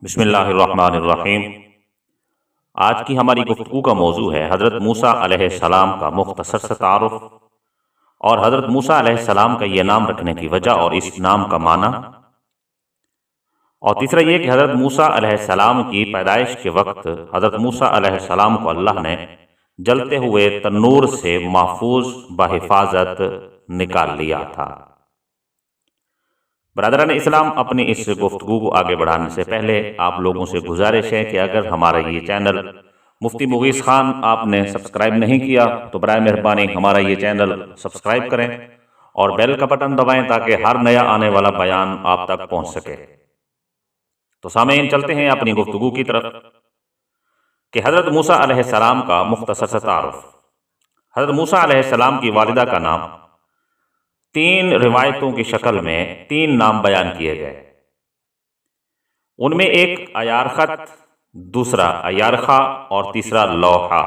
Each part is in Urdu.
بسم اللہ الرحمن الرحیم۔ آج کی ہماری گفتگو کا موضوع ہے حضرت موسیٰ علیہ السلام کا مختصر سا تعارف اور حضرت موسیٰ علیہ السلام کا یہ نام رکھنے کی وجہ اور اس نام کا معنی، اور تیسرا یہ کہ حضرت موسیٰ علیہ السلام کی پیدائش کے وقت حضرت موسیٰ علیہ السلام کو اللہ نے جلتے ہوئے تنور سے محفوظ بحفاظت نکال لیا تھا۔ برادران اسلام، اپنی اس گفتگو کو آگے بڑھانے سے پہلے آپ لوگوں سے گزارش ہے کہ اگر ہمارا یہ چینل مفتی مغیث خان آپ نے سبسکرائب نہیں کیا تو برائے مہربانی ہمارا یہ چینل سبسکرائب کریں اور بیل کا بٹن دبائیں تاکہ ہر نیا آنے والا بیان آپ تک پہنچ سکے۔ تو سامعین، چلتے ہیں اپنی گفتگو کی طرف کہ حضرت موسیٰ علیہ السلام کا مختصر سا تعارف۔ حضرت موسیٰ علیہ السلام کی والدہ کا نام 3 روایتوں کی شکل میں 3 نام بیان کیے گئے۔ ان میں ایک ایارخت، دوسرا ایارخا اور تیسرا لوحا،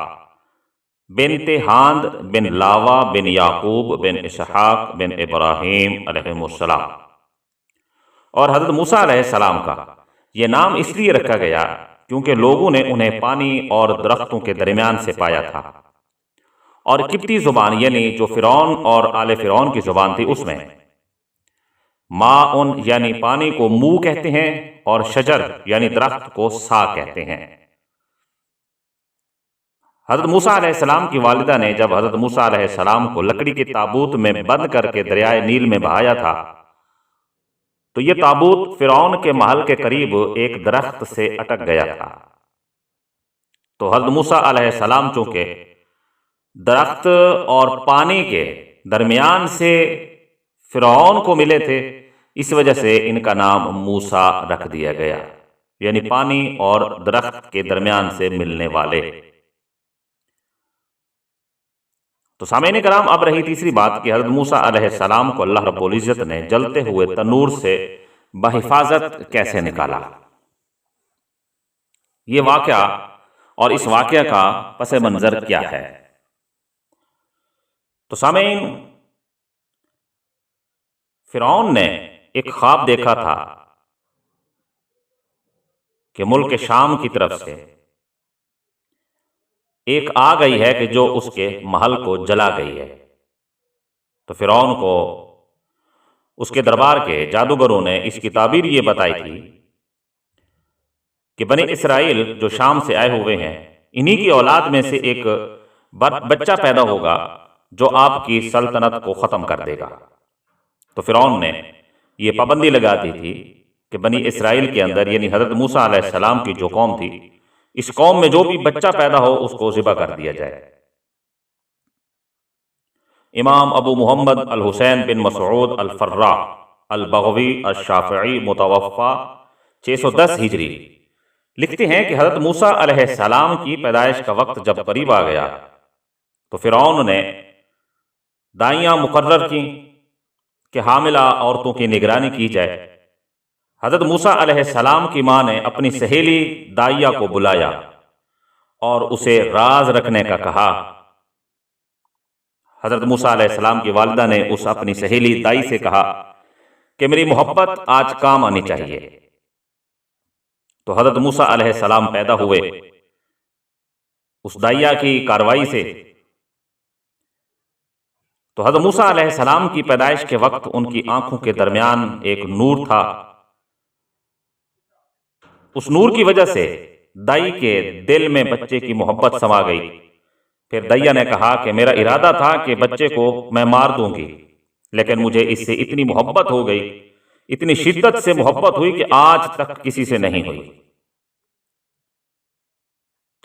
بنت ہاند بن لاوا بن یعقوب بن اسحاق بن ابراہیم علیہ السلام۔ اور حضرت موسیٰ علیہ السلام کا یہ نام اس لیے رکھا گیا کیونکہ لوگوں نے انہیں پانی اور درختوں کے درمیان سے پایا تھا، اور قبطی زبان یعنی جو فرعون اور آل فرعون کی زبان تھی اس میں ماء یعنی پانی کو مو کہتے ہیں اور شجر یعنی درخت کو سا کہتے ہیں۔ حضرت موسیٰ علیہ السلام کی والدہ نے جب حضرت موسیٰ علیہ السلام کو لکڑی کے تابوت میں بند کر کے دریائے نیل میں بہایا تھا تو یہ تابوت فرعون کے محل کے قریب ایک درخت سے اٹک گیا تھا۔ تو حضرت موسیٰ علیہ السلام چونکہ درخت اور پانی کے درمیان سے فرعون کو ملے تھے، اس وجہ سے ان کا نام موسیٰ رکھ دیا گیا، یعنی پانی اور درخت کے درمیان سے ملنے والے۔ تو سامعین کرام، اب رہی تیسری بات کہ حضرت موسیٰ علیہ السلام کو اللہ رب العزت نے جلتے ہوئے تنور سے بحفاظت کیسے نکالا۔ یہ واقعہ اور اس واقعہ کا پس منظر کیا ہے؟ تو سامعین، فرعون نے ایک خواب دیکھا تھا کہ ملک شام کی طرف سے ایک آ گئی ہے کہ جو اس کے محل کو جلا گئی ہے۔ تو فرعون کو اس کے دربار کے جادوگروں نے اس کی تعبیر یہ بتائی تھی کہ بنی اسرائیل جو شام سے آئے ہوئے ہیں، انہی کی اولاد میں سے ایک بچہ پیدا ہوگا جو آپ کی سلطنت کو ختم کر دے گا۔ تو فرعون نے یہ پابندی لگا دی تھی کہ بنی اسرائیل کے اندر یعنی حضرت موسیٰ علیہ السلام کی جو قوم تھی، اس قوم میں جو بھی بچہ پیدا ہو اس کو ذبح کر دیا جائے۔ امام ابو محمد الحسین بن مسعود الفراء البغوی الشافعی متوفى 610 ہجری لکھتے ہیں کہ حضرت موسیٰ علیہ السلام کی پیدائش کا وقت جب قریب آ گیا تو فرعون نے دائیاں مقرر کی کہ حاملہ عورتوں کی نگرانی کی جائے۔ حضرت موسیٰ علیہ السلام کی ماں نے اپنی سہیلی دائیہ کو بلایا اور اسے راز رکھنے کا کہا۔ حضرت موسیٰ علیہ السلام کی والدہ نے اس اپنی سہیلی دائی سے کہا کہ میری محبت آج کام آنی چاہیے۔ تو حضرت موسیٰ علیہ السلام پیدا ہوئے اس دائیہ کی کاروائی سے۔ تو حضرت موسیٰ علیہ السلام کی پیدائش کے وقت ان کی آنکھوں کے درمیان ایک نور تھا۔ اس نور کی وجہ سے دائی کے دل میں بچے کی محبت سما گئی۔ پھر دائیہ نے کہا کہ میرا ارادہ تھا کہ بچے کو میں مار دوں گی، لیکن مجھے اس سے اتنی محبت ہو گئی، اتنی شدت سے محبت ہوئی کہ آج تک کسی سے نہیں ہوئی۔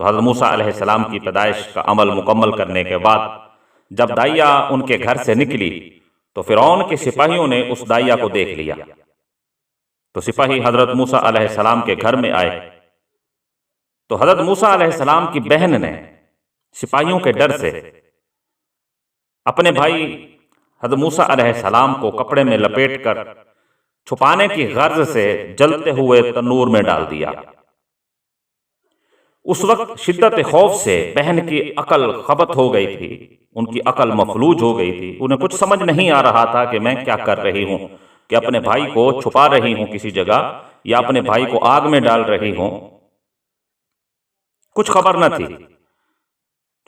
تو حضرت موسیٰ علیہ السلام کی پیدائش کا عمل مکمل کرنے کے بعد جب دائیہ ان کے گھر سے نکلی تو فرعون کے سپاہیوں نے اس دائیہ کو دیکھ لیا۔ تو سپاہی حضرت موسیٰ علیہ السلام کے گھر میں آئے تو حضرت موسیٰ علیہ السلام کی بہن نے سپاہیوں کے ڈر سے اپنے بھائی حضرت موسیٰ علیہ السلام کو کپڑے میں لپیٹ کر چھپانے کی غرض سے جلتے ہوئے تنور میں ڈال دیا۔ اس وقت شدت خوف سے بہن کی عقل خبت ہو گئی تھی، ان کی عقل مفلوج ہو گئی تھی، انہیں کچھ سمجھ نہیں آ رہا تھا کہ میں کیا کر رہی ہوں، کہ اپنے بھائی کو چھپا رہی ہوں کسی جگہ یا اپنے بھائی کو آگ میں ڈال رہی ہوں، کچھ خبر نہ تھی۔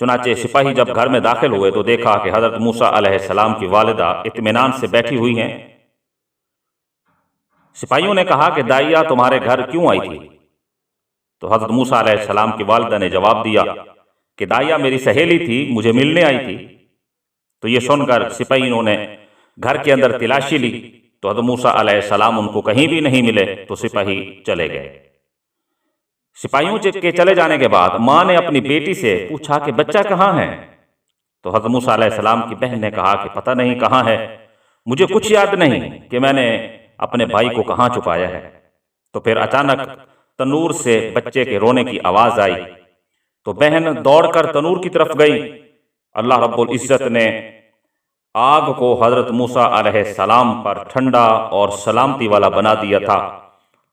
چنانچہ سپاہی جب گھر میں داخل ہوئے تو دیکھا کہ حضرت موسیٰ علیہ السلام کی والدہ اطمینان سے بیٹھی ہوئی ہیں۔ سپاہیوں نے کہا کہ دائیا تمہارے گھر کیوں آئی تھی؟ تو حضرت موسیٰ علیہ السلام کی والدہ نے جواب دیا کہ دائیا میری سہیلی تھی، مجھے ملنے آئی تھی۔ تو یہ سن کر سپاہیوں نے گھر کے اندر تلاشی لی تو حضرت موسیٰ علیہ السلام ان کو کہیں بھی نہیں ملے، تو سپاہی چلے گئے۔ سپاہیوں کے چلے جانے کے بعد ماں نے اپنی بیٹی سے پوچھا کہ بچہ کہاں ہے؟ تو حضرت موسیٰ علیہ السلام کی بہن نے کہا کہ پتہ نہیں کہاں ہے، مجھے کچھ یاد نہیں کہ میں نے اپنے بھائی کو کہاں چھپایا ہے۔ تو پھر اچانک تنور سے بچے کے رونے کی آواز آئی تو بہن دوڑ کر تنور کی طرف گئی۔ اللہ رب العزت نے آگ کو حضرت موسیٰ علیہ السلام پر ٹھنڈا اور سلامتی والا بنا دیا تھا۔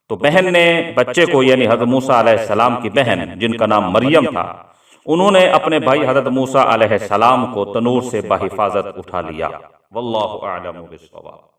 تو بہن نے بچے کو، یعنی حضرت موسیٰ علیہ السلام کی بہن جن کا نام مریم تھا، انہوں نے اپنے بھائی حضرت موسیٰ علیہ السلام کو تنور سے بحفاظت اٹھا لیا۔ واللہ اعلم بالصواب۔